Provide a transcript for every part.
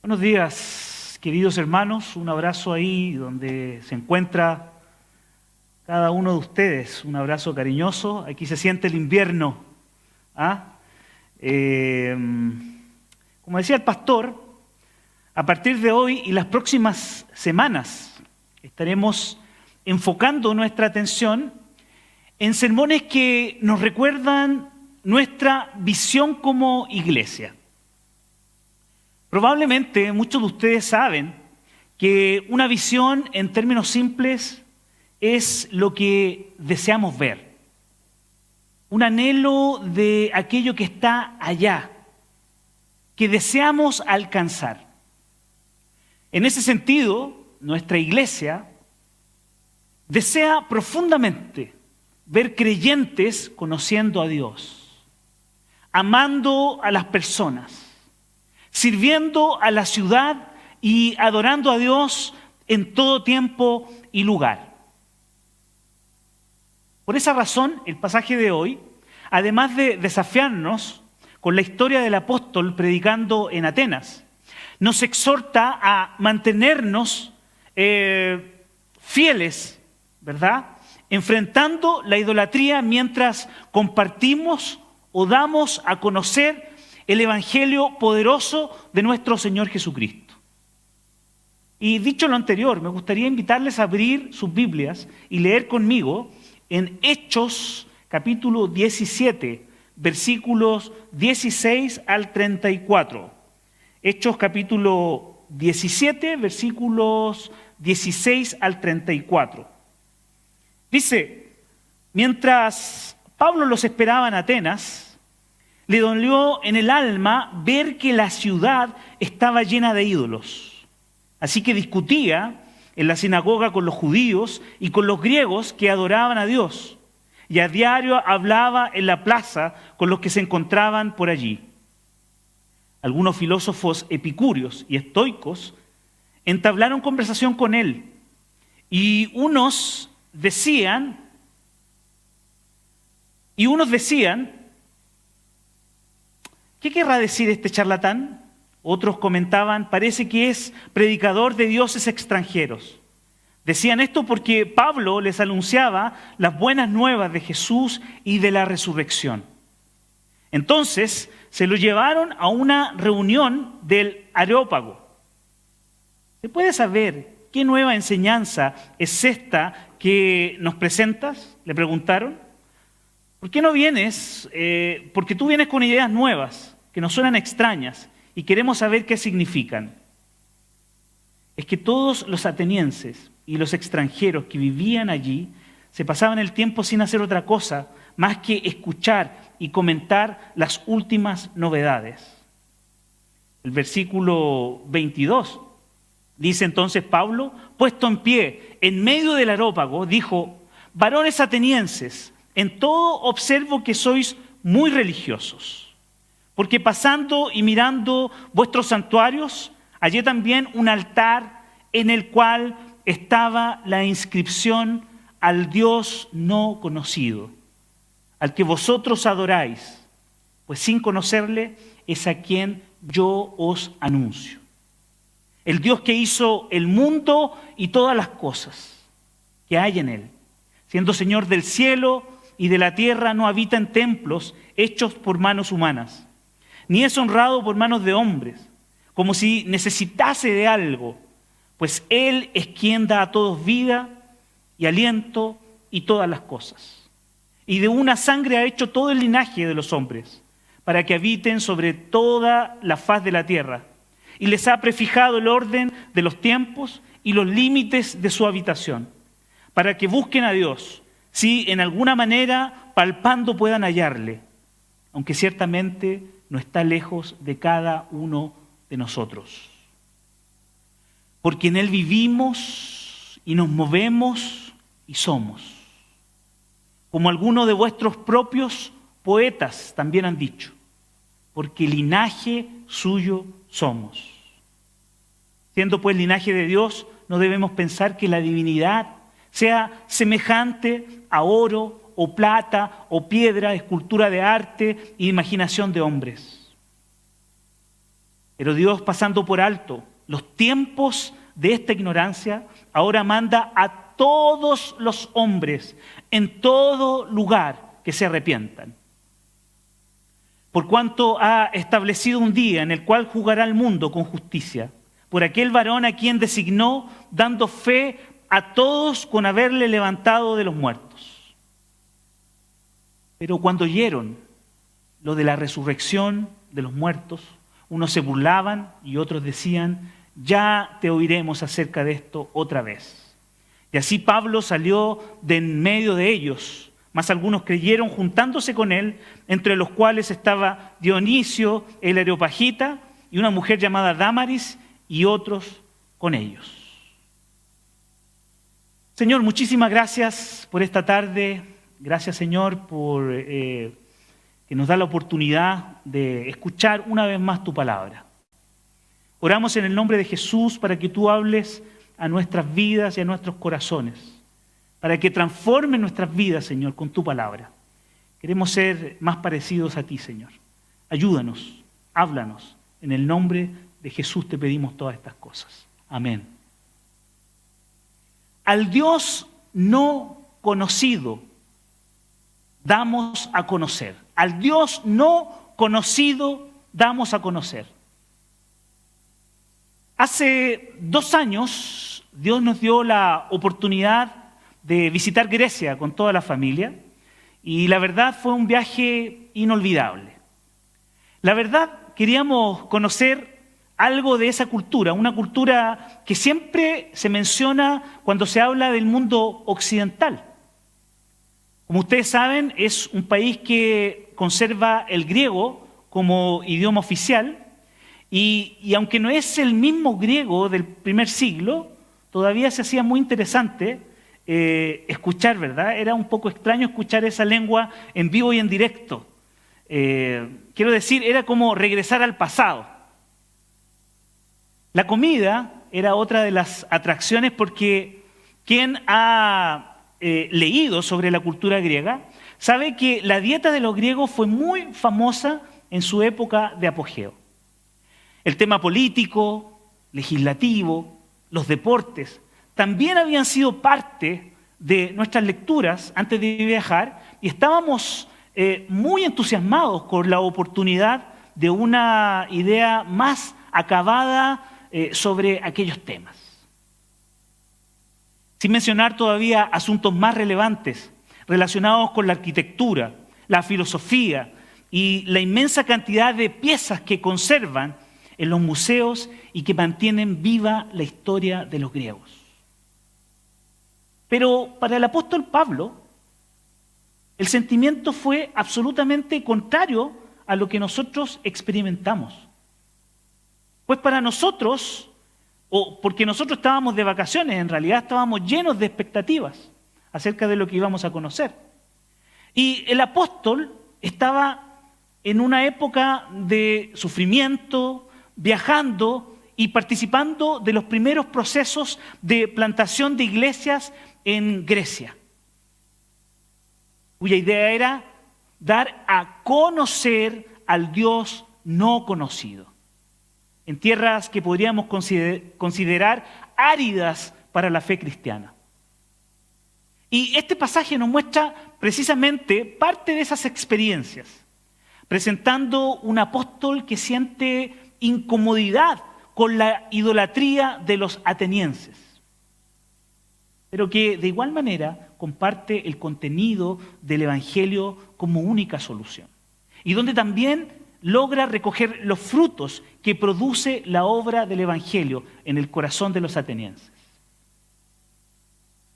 Buenos días, queridos hermanos. Un abrazo ahí donde se encuentra cada uno de ustedes. Un abrazo cariñoso. Aquí se siente el invierno. Como decía el pastor, a partir de hoy y las próximas semanas estaremos enfocando nuestra atención en sermones que nos recuerdan nuestra visión como iglesia. Probablemente muchos de ustedes saben que una visión en términos simples es lo que deseamos ver. Un anhelo de aquello que está allá, que deseamos alcanzar. En ese sentido, nuestra iglesia desea profundamente ver creyentes conociendo a Dios, amando a las personas, sirviendo a la ciudad y adorando a Dios en todo tiempo y lugar. Por esa razón, el pasaje de hoy, además de desafiarnos con la historia del apóstol predicando en Atenas, nos exhorta a mantenernos fieles, ¿verdad?, enfrentando la idolatría mientras compartimos o damos a conocer el evangelio poderoso de nuestro Señor Jesucristo. Y dicho lo anterior, me gustaría invitarles a abrir sus Biblias y leer conmigo en Hechos capítulo 17, versículos 16 al 34. Hechos capítulo 17, versículos 16 al 34. Dice: mientras Pablo los esperaba en Atenas, le dolió en el alma ver que la ciudad estaba llena de ídolos. Así que discutía en la sinagoga con los judíos y con los griegos que adoraban a Dios. Y a diario hablaba en la plaza con los que se encontraban por allí. Algunos filósofos epicúreos y estoicos entablaron conversación con él. Y unos decían, ¿qué querrá decir este charlatán? Otros comentaban, parece que es predicador de dioses extranjeros. Decían esto porque Pablo les anunciaba las buenas nuevas de Jesús y de la resurrección. Entonces se lo llevaron a una reunión del Areópago. ¿Se puede saber qué nueva enseñanza es esta que nos presentas?, le preguntaron. ¿Por qué no vienes? Porque tú vienes con ideas nuevas que nos suenan extrañas y queremos saber qué significan. Es que todos los atenienses y los extranjeros que vivían allí se pasaban el tiempo sin hacer otra cosa más que escuchar y comentar las últimas novedades. El versículo 22 dice entonces Pablo, puesto en pie en medio del Areópago, dijo: varones atenienses, en todo observo que sois muy religiosos, porque pasando y mirando vuestros santuarios, hallé también un altar en el cual estaba la inscripción al Dios no conocido, al que vosotros adoráis, pues sin conocerle es a quien yo os anuncio. El Dios que hizo el mundo y todas las cosas que hay en él, siendo Señor del cielo y de la tierra, no habita en templos hechos por manos humanas, ni es honrado por manos de hombres, como si necesitase de algo, pues Él es quien da a todos vida y aliento y todas las cosas. Y de una sangre ha hecho todo el linaje de los hombres, para que habiten sobre toda la faz de la tierra, y les ha prefijado el orden de los tiempos y los límites de su habitación, para que busquen a Dios, si en alguna manera palpando puedan hallarle, aunque ciertamente no está lejos de cada uno de nosotros. Porque en Él vivimos y nos movemos y somos. Como algunos de vuestros propios poetas también han dicho, porque linaje suyo somos. Siendo pues linaje de Dios, no debemos pensar que la divinidad sea semejante a oro o plata o piedra, escultura de arte e imaginación de hombres. Pero Dios, pasando por alto los tiempos de esta ignorancia, ahora manda a todos los hombres en todo lugar que se arrepientan. Por cuanto ha establecido un día en el cual juzgará al mundo con justicia, por aquel varón a quien designó, dando fe a todos con haberle levantado de los muertos. Pero cuando oyeron lo de la resurrección de los muertos, unos se burlaban y otros decían: ya te oiremos acerca de esto otra vez. Y así Pablo salió de en medio de ellos, mas algunos creyeron juntándose con él, entre los cuales estaba Dionisio el Areopagita y una mujer llamada Dámaris, y otros con ellos. Señor, muchísimas gracias por esta tarde. Gracias, Señor, por que nos da la oportunidad de escuchar una vez más tu palabra. Oramos en el nombre de Jesús para que tú hables a nuestras vidas y a nuestros corazones, para que transformes nuestras vidas, Señor, con tu palabra. Queremos ser más parecidos a ti, Señor. Ayúdanos, háblanos. En el nombre de Jesús te pedimos todas estas cosas. Amén. Al Dios no conocido damos a conocer. Al Dios no conocido damos a conocer. Hace 2 años Dios nos dio la oportunidad de visitar Grecia con toda la familia y la verdad fue un viaje inolvidable. La verdad queríamos conocer algo de esa cultura, una cultura que siempre se menciona cuando se habla del mundo occidental. Como ustedes saben, es un país que conserva el griego como idioma oficial y aunque no es el mismo griego del primer siglo, todavía se hacía muy interesante escuchar, ¿verdad? Era un poco extraño escuchar esa lengua en vivo y en directo. Quiero decir, era como regresar al pasado. La comida era otra de las atracciones porque quien ha leído sobre la cultura griega sabe que la dieta de los griegos fue muy famosa en su época de apogeo. El tema político, legislativo, los deportes, también habían sido parte de nuestras lecturas antes de viajar y estábamos muy entusiasmados con la oportunidad de una idea más acabada sobre aquellos temas. Sin mencionar todavía asuntos más relevantes relacionados con la arquitectura, la filosofía y la inmensa cantidad de piezas que conservan en los museos y que mantienen viva la historia de los griegos. Pero para el apóstol Pablo, el sentimiento fue absolutamente contrario a lo que nosotros experimentamos. Pues para nosotros, o porque nosotros estábamos de vacaciones, en realidad estábamos llenos de expectativas acerca de lo que íbamos a conocer. Y el apóstol estaba en una época de sufrimiento, viajando y participando de los primeros procesos de plantación de iglesias en Grecia, cuya idea era dar a conocer al Dios no conocido, en tierras que podríamos considerar áridas para la fe cristiana. Y este pasaje nos muestra precisamente parte de esas experiencias, presentando un apóstol que siente incomodidad con la idolatría de los atenienses, pero que de igual manera comparte el contenido del Evangelio como única solución, y donde también logra recoger los frutos que produce la obra del Evangelio en el corazón de los atenienses.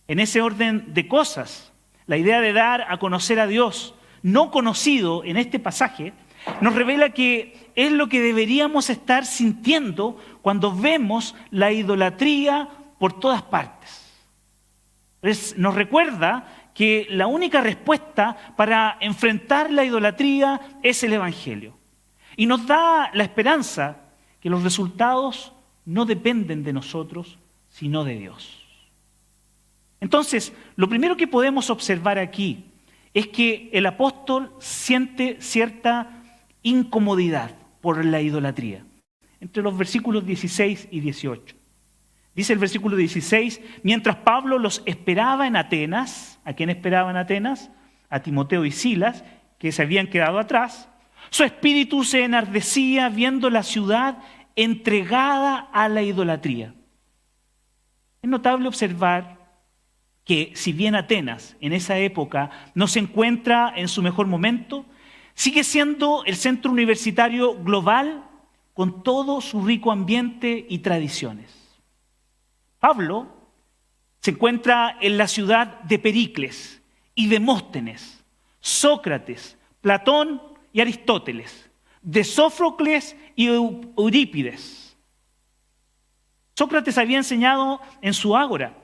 En ese orden de cosas, la idea de dar a conocer a Dios no conocido en este pasaje nos revela que es lo que deberíamos estar sintiendo cuando vemos la idolatría por todas partes. Nos recuerda que la única respuesta para enfrentar la idolatría es el Evangelio. Y nos da la esperanza que los resultados no dependen de nosotros, sino de Dios. Entonces, lo primero que podemos observar aquí es que el apóstol siente cierta incomodidad por la idolatría. entre los versículos 16 y 18. Dice el versículo 16, mientras Pablo los esperaba en Atenas, ¿a quién esperaba en Atenas? A Timoteo y Silas, que se habían quedado atrás. Su espíritu se enardecía viendo la ciudad entregada a la idolatría. Es notable observar que si bien Atenas en esa época no se encuentra en su mejor momento, sigue siendo el centro universitario global con todo su rico ambiente y tradiciones. Pablo se encuentra en la ciudad de Pericles y Demóstenes, Sócrates, Platón y Aristóteles, de Sófocles y Eurípides. Sócrates había enseñado en su ágora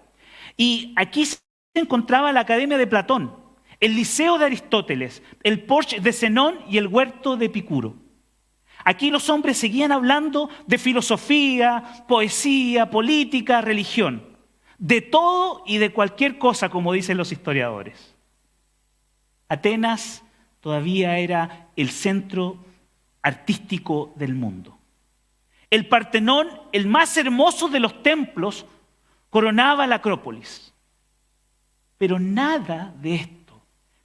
y aquí se encontraba la Academia de Platón, el Liceo de Aristóteles, el Porche de Zenón y el Huerto de Epicuro. Aquí los hombres seguían hablando de filosofía, poesía, política, religión, de todo y de cualquier cosa, como dicen los historiadores. Atenas todavía era el centro artístico del mundo. El Partenón, el más hermoso de los templos, coronaba la Acrópolis. Pero nada de esto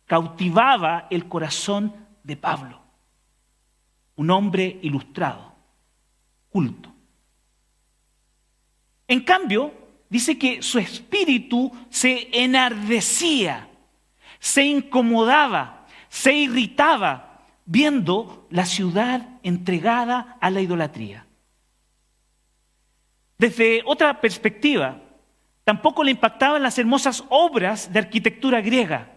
cautivaba el corazón de Pablo. Un hombre ilustrado, culto. En cambio, dice que su espíritu se enardecía, se incomodaba, se irritaba viendo la ciudad entregada a la idolatría. Desde otra perspectiva, tampoco le impactaban las hermosas obras de arquitectura griega,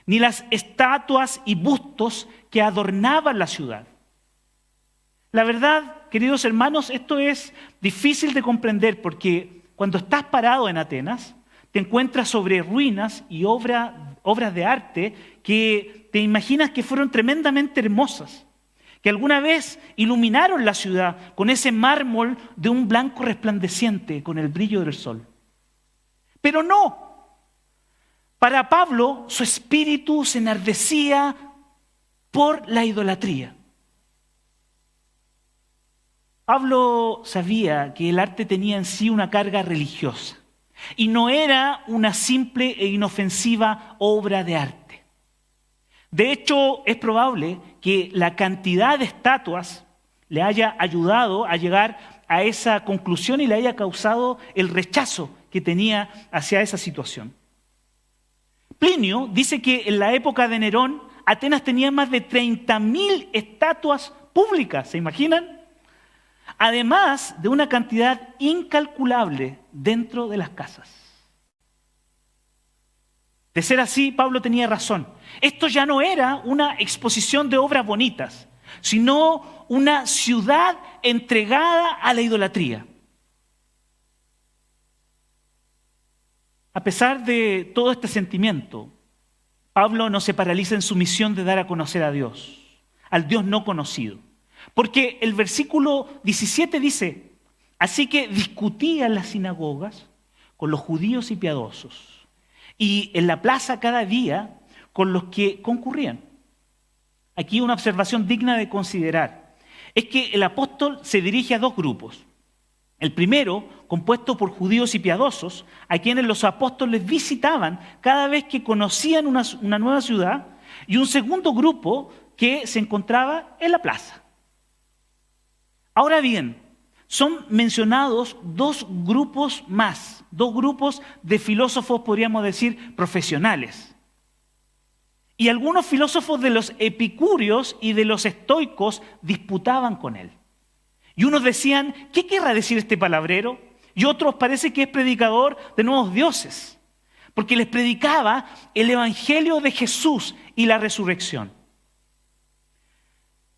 ni las estatuas y bustos que adornaban la ciudad. La verdad, queridos hermanos, esto es difícil de comprender porque cuando estás parado en Atenas, te encuentras sobre ruinas y obras de arte que te imaginas que fueron tremendamente hermosas, que alguna vez iluminaron la ciudad con ese mármol de un blanco resplandeciente con el brillo del sol. Pero no, para Pablo su espíritu se enardecía por la idolatría. Pablo sabía que el arte tenía en sí una carga religiosa y no era una simple e inofensiva obra de arte. De hecho, es probable que la cantidad de estatuas le haya ayudado a llegar a esa conclusión y le haya causado el rechazo que tenía hacia esa situación. Plinio dice que en la época de Nerón, Atenas tenía más de 30.000 estatuas públicas, ¿se imaginan? Además de una cantidad incalculable dentro de las casas. De ser así, Pablo tenía razón. Esto ya no era una exposición de obras bonitas, sino una ciudad entregada a la idolatría. A pesar de todo este sentimiento, Pablo no se paraliza en su misión de dar a conocer a Dios, al Dios no conocido. Porque el versículo 17 dice, así que discutía en las sinagogas con los judíos y piadosos, y en la plaza cada día con los que concurrían. Aquí una observación digna de considerar es que el apóstol se dirige a dos grupos. El primero, compuesto por judíos y piadosos, a quienes los apóstoles visitaban cada vez que conocían una nueva ciudad, y un segundo grupo que se encontraba en la plaza. Ahora bien, son mencionados dos grupos más, dos grupos de filósofos, podríamos decir, profesionales. Y algunos filósofos de los epicúreos y de los estoicos disputaban con él. Y unos decían, ¿qué querrá decir este palabrero? Y otros parece que es predicador de nuevos dioses, porque les predicaba el evangelio de Jesús y la resurrección.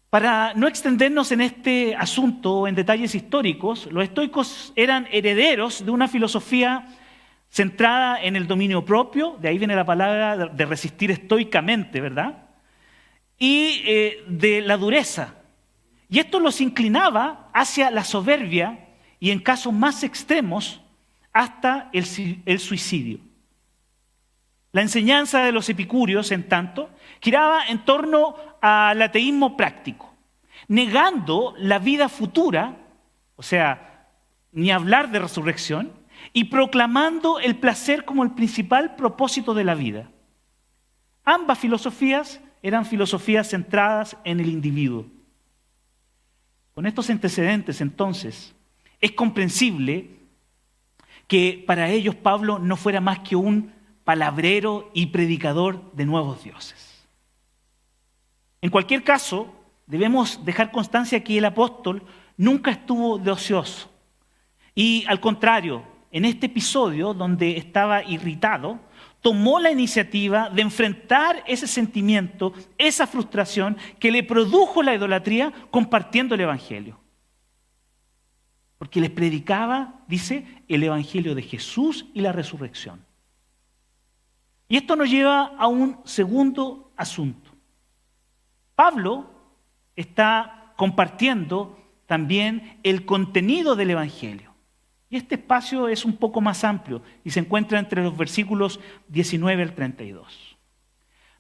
Para no extendernos en este asunto en detalles históricos, los estoicos eran herederos de una filosofía centrada en el dominio propio, de ahí viene la palabra de resistir estoicamente, ¿verdad? Y de la dureza. Y esto los inclinaba hacia la soberbia y en casos más extremos hasta el suicidio. La enseñanza de los epicúreos, en tanto, giraba en torno al ateísmo práctico, negando la vida futura o sea, ni hablar de resurrección, y proclamando el placer como el principal propósito de la vida. Ambas filosofías eran filosofías centradas en el individuo. Con estos antecedentes, entonces, es comprensible que para ellos Pablo no fuera más que un palabrero y predicador de nuevos dioses. En cualquier caso, debemos dejar constancia que el apóstol nunca estuvo de ocioso. Y al contrario, en este episodio donde estaba irritado, tomó la iniciativa de enfrentar ese sentimiento, esa frustración que le produjo la idolatría compartiendo el evangelio. Porque les predicaba, dice, el evangelio de Jesús y la resurrección. Y esto nos lleva a un segundo asunto. Pablo está compartiendo también el contenido del evangelio. Y este espacio es un poco más amplio y se encuentra entre los versículos 19 al 32.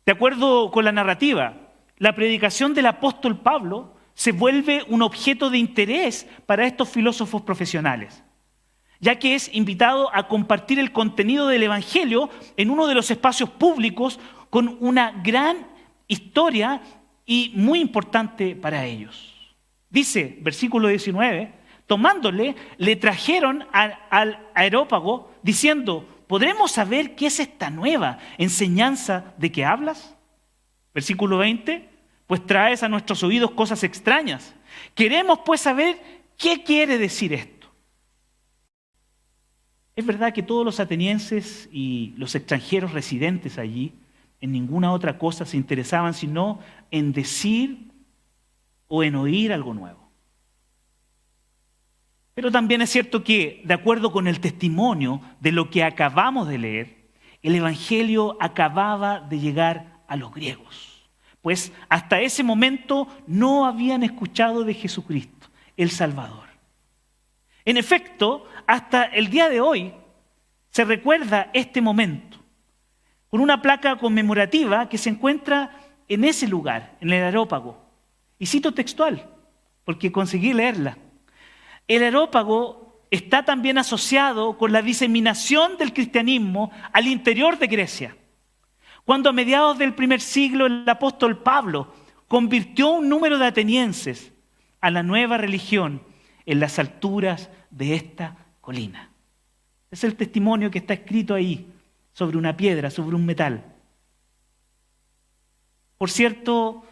De acuerdo con la narrativa, la predicación del apóstol Pablo se vuelve un objeto de interés para estos filósofos profesionales, ya que es invitado a compartir el contenido del evangelio en uno de los espacios públicos con una gran historia y muy importante para ellos. Dice, versículo 19, tomándole, le trajeron al Areópago diciendo, ¿podremos saber qué es esta nueva enseñanza de que hablas? Versículo 20, pues traes a nuestros oídos cosas extrañas. Queremos pues saber qué quiere decir esto. Es verdad que todos los atenienses y los extranjeros residentes allí en ninguna otra cosa se interesaban sino en decir o en oír algo nuevo. Pero también es cierto que, de acuerdo con el testimonio de lo que acabamos de leer, el evangelio acababa de llegar a los griegos, pues hasta ese momento no habían escuchado de Jesucristo, el Salvador. En efecto, hasta el día de hoy se recuerda este momento con una placa conmemorativa que se encuentra en ese lugar, en el Areópago. Y cito textual, porque conseguí leerla. El Areópago está también asociado con la diseminación del cristianismo al interior de Grecia. Cuando a mediados del primer siglo el apóstol Pablo convirtió un número de atenienses a la nueva religión en las alturas de esta colina. Es el testimonio que está escrito ahí, sobre una piedra, sobre un metal. Por cierto,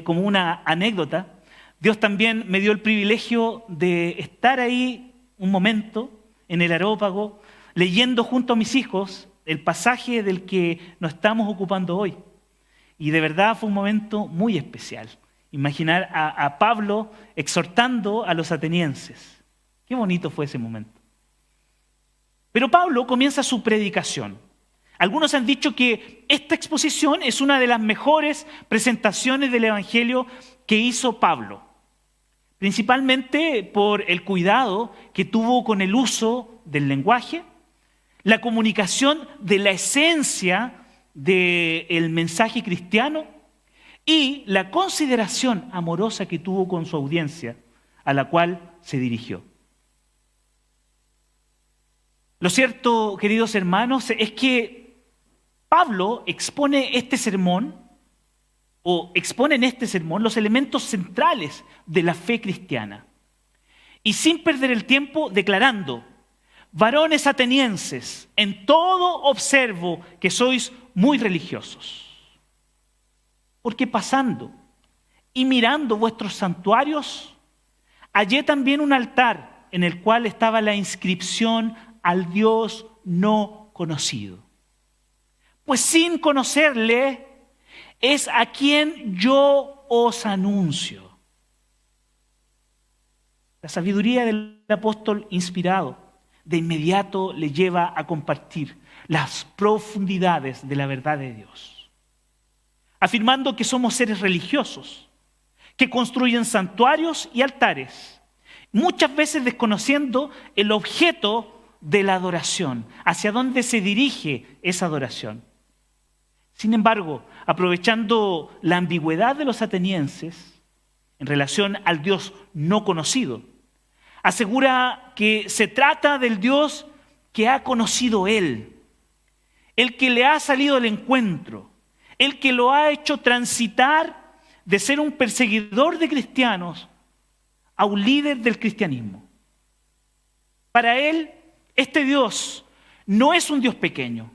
como una anécdota, Dios también me dio el privilegio de estar ahí un momento en el Areópago, leyendo junto a mis hijos el pasaje del que nos estamos ocupando hoy. Y de verdad fue un momento muy especial. Imaginar a Pablo exhortando a los atenienses. Qué bonito fue ese momento. Pero Pablo comienza su predicación. Algunos han dicho que esta exposición es una de las mejores presentaciones del Evangelio que hizo Pablo, principalmente por el cuidado que tuvo con el uso del lenguaje, la comunicación de la esencia del mensaje cristiano y la consideración amorosa que tuvo con su audiencia, a la cual se dirigió. Lo cierto, queridos hermanos, es que Pablo expone en este sermón los elementos centrales de la fe cristiana. Y sin perder el tiempo declarando, varones atenienses, en todo observo que sois muy religiosos. Porque pasando y mirando vuestros santuarios, hallé también un altar en el cual estaba la inscripción al Dios no conocido. Pues sin conocerle es a quien yo os anuncio. La sabiduría del apóstol inspirado de inmediato le lleva a compartir las profundidades de la verdad de Dios, afirmando que somos seres religiosos, que construyen santuarios y altares, muchas veces desconociendo el objeto de la adoración, hacia dónde se dirige esa adoración. Sin embargo, aprovechando la ambigüedad de los atenienses en relación al Dios no conocido, Asegura que se trata del Dios que ha conocido Él, el que le ha salido al encuentro, el que lo ha hecho transitar de ser un perseguidor de cristianos a un líder del cristianismo. Para Él, este Dios no es un Dios pequeño,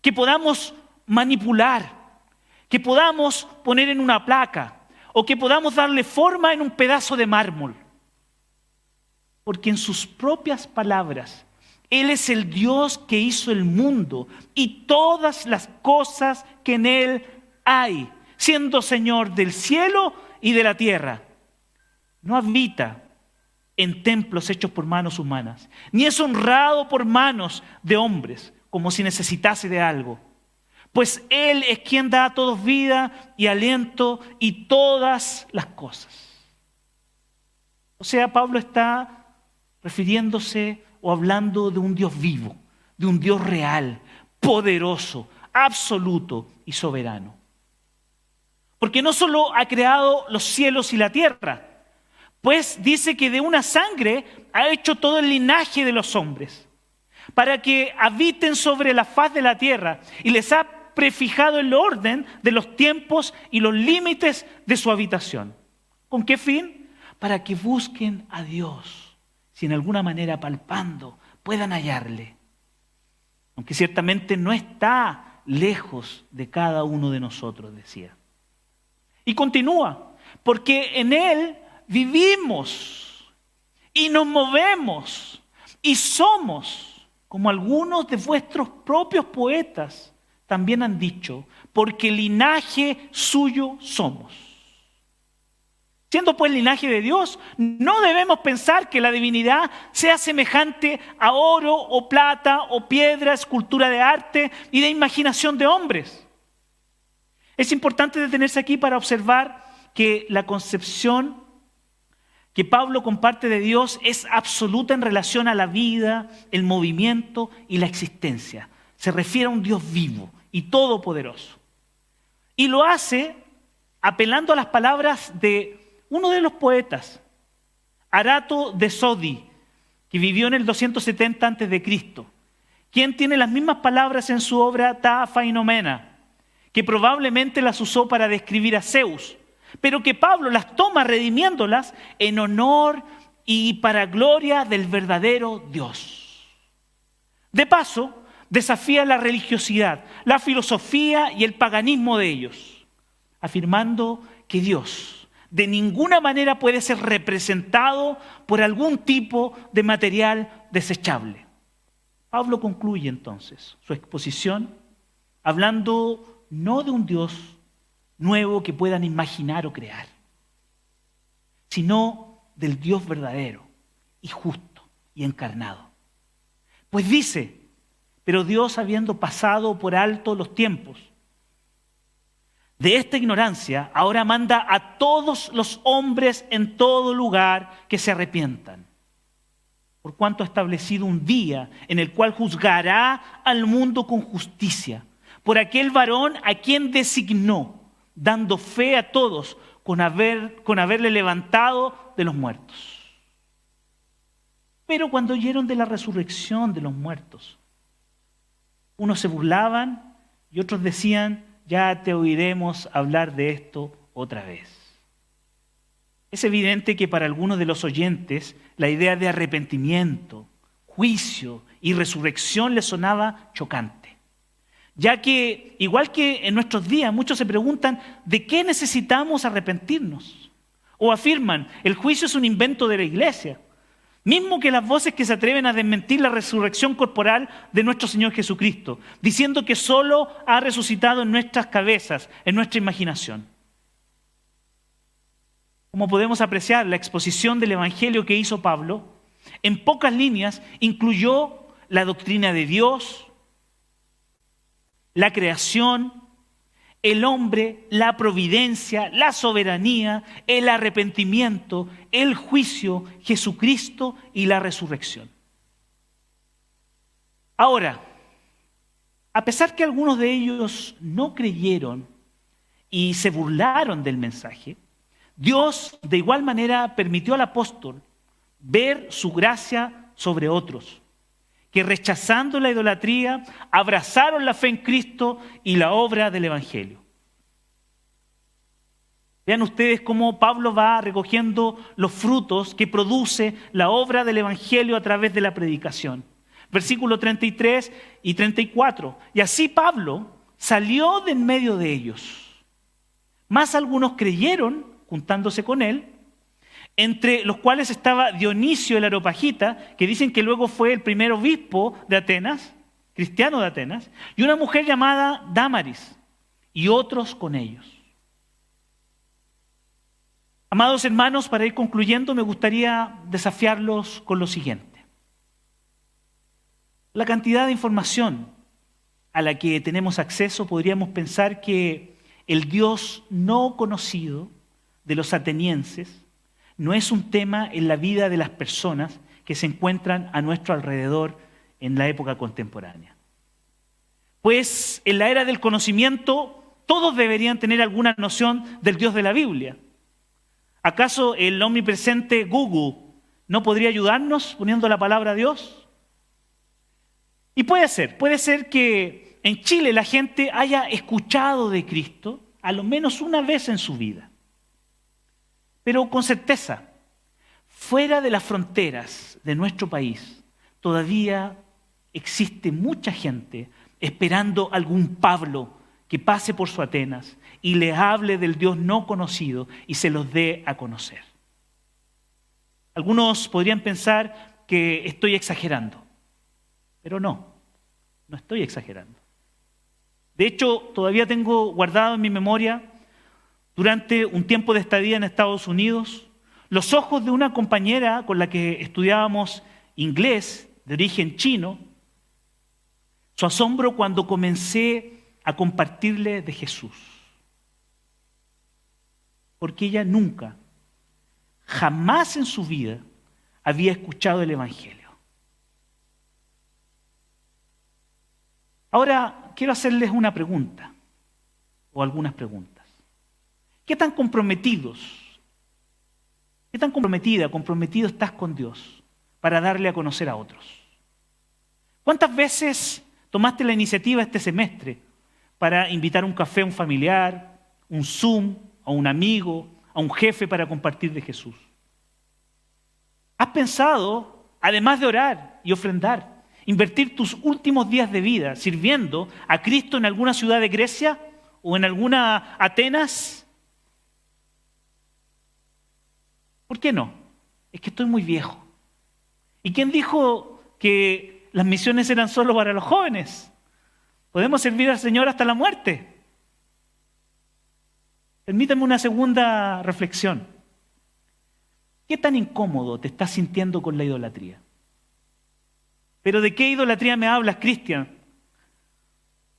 que podamos manipular, que podamos poner en una placa o que podamos darle forma en un pedazo de mármol. Porque en sus propias palabras, Él es el Dios que hizo el mundo y todas las cosas que en Él hay, siendo Señor del cielo y de la tierra. No habita en templos hechos por manos humanas, ni es honrado por manos de hombres, como si necesitase de algo. Pues Él es quien da a todos vida y aliento y todas las cosas. O sea, Pablo está refiriéndose o hablando de un Dios vivo, de un Dios real, poderoso, absoluto y soberano. Porque no solo ha creado los cielos y la tierra, pues dice que de una sangre ha hecho todo el linaje de los hombres, para que habiten sobre la faz de la tierra, y les ha prefijado el orden de los tiempos y los límites de su habitación. ¿Con qué fin? Para que busquen a Dios, si en alguna manera palpando puedan hallarle. Aunque ciertamente no está lejos de cada uno de nosotros, decía. Y continúa, porque en Él vivimos y nos movemos y somos, como algunos de vuestros propios poetas también han dicho, porque linaje suyo somos. Siendo pues linaje de Dios, no debemos pensar que la divinidad sea semejante a oro o plata o piedra, escultura de arte y de imaginación de hombres. Es importante detenerse aquí para observar que la concepción que Pablo comparte de Dios es absoluta en relación a la vida, el movimiento y la existencia. Se refiere a un Dios vivo y todopoderoso. Y lo hace apelando a las palabras de uno de los poetas, Arato de Sodi, que vivió en el 270 a.C., quien tiene las mismas palabras en su obra Ta Fainomena, que probablemente las usó para describir a Zeus, pero que Pablo las toma redimiéndolas en honor y para gloria del verdadero Dios. De paso, desafía la religiosidad, la filosofía y el paganismo de ellos, afirmando que Dios de ninguna manera puede ser representado por algún tipo de material desechable. Pablo concluye entonces su exposición hablando no de un Dios nuevo que puedan imaginar o crear, sino del Dios verdadero y justo y encarnado. Pues dice, pero Dios, habiendo pasado por alto los tiempos de esta ignorancia, ahora manda a todos los hombres en todo lugar que se arrepientan, por cuanto ha establecido un día en el cual juzgará al mundo con justicia, por aquel varón a quien designó, dando fe a todos con haberle levantado de los muertos. Pero cuando oyeron de la resurrección de los muertos, unos se burlaban y otros decían, ya te oiremos hablar de esto otra vez. Es evidente que para algunos de los oyentes la idea de arrepentimiento, juicio y resurrección les sonaba chocante, ya que, igual que en nuestros días, muchos se preguntan ¿de qué necesitamos arrepentirnos? O afirman, el juicio es un invento de la iglesia. Mismo que las voces que se atreven a desmentir la resurrección corporal de nuestro Señor Jesucristo, diciendo que solo ha resucitado en nuestras cabezas, en nuestra imaginación. Como podemos apreciar, la exposición del Evangelio que hizo Pablo, en pocas líneas, incluyó la doctrina de Dios, la creación, el hombre, la providencia, la soberanía, el arrepentimiento, el juicio, Jesucristo y la resurrección. Ahora, a pesar que algunos de ellos no creyeron y se burlaron del mensaje, Dios de igual manera permitió al apóstol ver su gracia sobre otros, que rechazando la idolatría, abrazaron la fe en Cristo y la obra del Evangelio. Vean ustedes cómo Pablo va recogiendo los frutos que produce la obra del Evangelio a través de la predicación. Versículos 33 y 34. Y así Pablo salió de en medio de ellos. Más algunos creyeron, juntándose con él, entre los cuales estaba Dionisio el Areopagita, que dicen que luego fue el primer obispo de Atenas, cristiano de Atenas, y una mujer llamada Dámaris, y otros con ellos. Amados hermanos, para ir concluyendo, me gustaría desafiarlos con lo siguiente. La cantidad de información a la que tenemos acceso, podríamos pensar que el Dios no conocido de los atenienses no es un tema en la vida de las personas que se encuentran a nuestro alrededor en la época contemporánea. Pues en la era del conocimiento, todos deberían tener alguna noción del Dios de la Biblia. ¿Acaso el omnipresente Google no podría ayudarnos poniendo la palabra Dios? Y puede ser que en Chile la gente haya escuchado de Cristo a lo menos una vez en su vida. Pero con certeza, fuera de las fronteras de nuestro país, todavía existe mucha gente esperando algún Pablo que pase por su Atenas y le hable del Dios no conocido y se los dé a conocer. Algunos podrían pensar que estoy exagerando, pero no estoy exagerando. De hecho, todavía tengo guardado en mi memoria, durante un tiempo de estadía en Estados Unidos, los ojos de una compañera con la que estudiábamos inglés de origen chino, su asombro cuando comencé a compartirle de Jesús. Porque ella nunca, jamás en su vida, había escuchado el Evangelio. Ahora, quiero hacerles una pregunta, o algunas preguntas. ¿Qué tan comprometido estás con Dios para darle a conocer a otros? ¿Cuántas veces tomaste la iniciativa este semestre para invitar un café a un familiar, un Zoom, a un amigo, a un jefe para compartir de Jesús? ¿Has pensado, además de orar y ofrendar, invertir tus últimos días de vida sirviendo a Cristo en alguna ciudad de Grecia o en alguna Atenas? ¿Por qué no? Es que estoy muy viejo. ¿Y quién dijo que las misiones eran solo para los jóvenes? Podemos servir al Señor hasta la muerte. Permítame una segunda reflexión. ¿Qué tan incómodo te estás sintiendo con la idolatría? ¿Pero de qué idolatría me hablas, Cristian?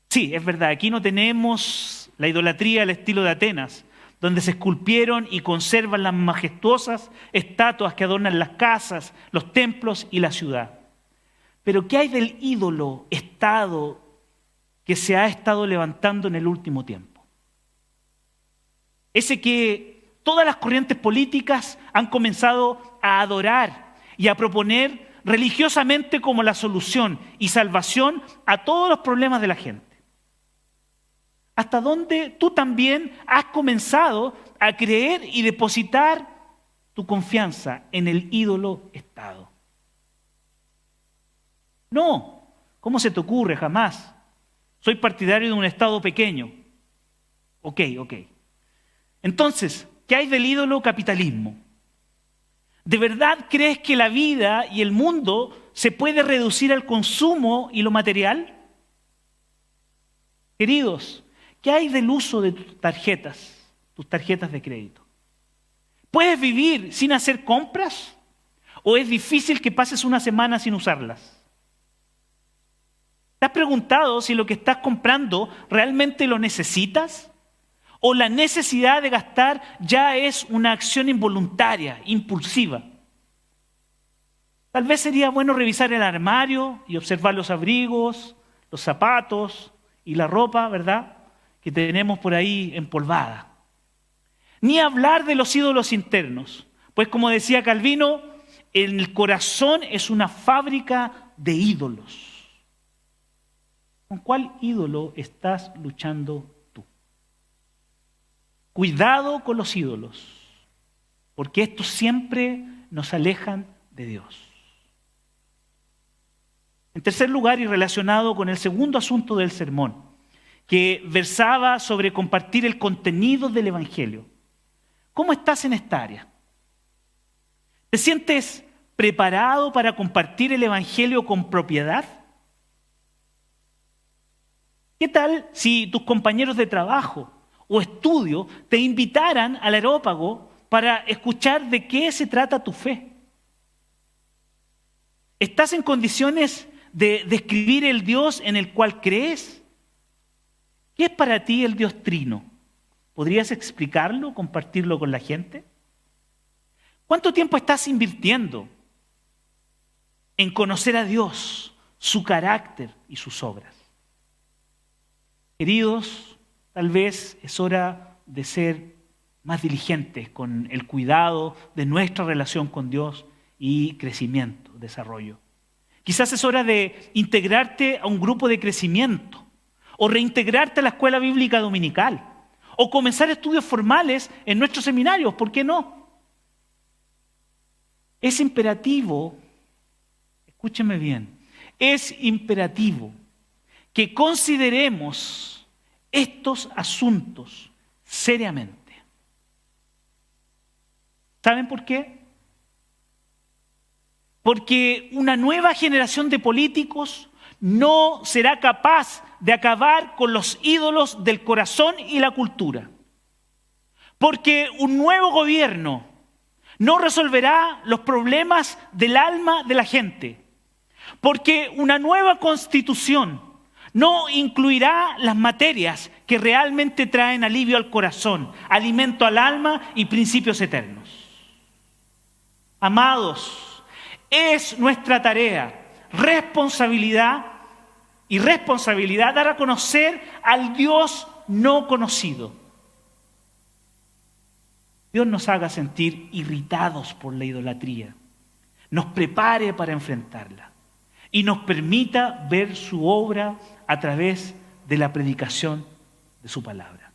Sí, es verdad, aquí no tenemos la idolatría al estilo de Atenas, donde se esculpieron y conservan las majestuosas estatuas que adornan las casas, los templos y la ciudad. Pero ¿qué hay del ídolo estado que se ha estado levantando en el último tiempo? Ese que todas las corrientes políticas han comenzado a adorar y a proponer religiosamente como la solución y salvación a todos los problemas de la gente. ¿Hasta dónde tú también has comenzado a creer y depositar tu confianza en el ídolo Estado? No, ¿cómo se te ocurre? Jamás. Soy partidario de un Estado pequeño. Ok. Entonces, ¿qué hay del ídolo capitalismo? ¿De verdad crees que la vida y el mundo se puede reducir al consumo y lo material? Queridos, ¿qué hay del uso de tus tarjetas de crédito? ¿Puedes vivir sin hacer compras? ¿O es difícil que pases una semana sin usarlas? ¿Te has preguntado si lo que estás comprando realmente lo necesitas? ¿O la necesidad de gastar ya es una acción involuntaria, impulsiva? Tal vez sería bueno revisar el armario y observar los abrigos, los zapatos y la ropa, ¿verdad?, que tenemos por ahí empolvada. Ni hablar de los ídolos internos, pues como decía Calvino, el corazón es una fábrica de ídolos. ¿Con cuál ídolo estás luchando tú? Cuidado con los ídolos, porque estos siempre nos alejan de Dios. En tercer lugar, y relacionado con el segundo asunto del sermón, que versaba sobre compartir el contenido del Evangelio. ¿Cómo estás en esta área? ¿Te sientes preparado para compartir el Evangelio con propiedad? ¿Qué tal si tus compañeros de trabajo o estudio te invitaran al Areópago para escuchar de qué se trata tu fe? ¿Estás en condiciones de describir el Dios en el cual crees? ¿Qué es para ti el Dios trino? ¿Podrías explicarlo, compartirlo con la gente? ¿Cuánto tiempo estás invirtiendo en conocer a Dios, su carácter y sus obras? Queridos, tal vez es hora de ser más diligentes con el cuidado de nuestra relación con Dios y crecimiento, desarrollo. Quizás es hora de integrarte a un grupo de crecimiento o reintegrarte a la escuela bíblica dominical o comenzar estudios formales en nuestros seminarios, ¿por qué no? Es imperativo, escúcheme bien, es imperativo que consideremos estos asuntos seriamente. ¿Saben por qué? Porque una nueva generación de políticos no será capaz de acabar con los ídolos del corazón y la cultura. Porque un nuevo gobierno no resolverá los problemas del alma de la gente. Porque una nueva constitución no incluirá las materias que realmente traen alivio al corazón, alimento al alma y principios eternos. Amados, es nuestra tarea, responsabilidad dar a conocer al Dios no conocido. Dios nos haga sentir irritados por la idolatría, nos prepare para enfrentarla y nos permita ver su obra a través de la predicación de su palabra.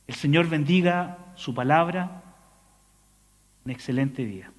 El Señor bendiga su palabra. Un excelente día.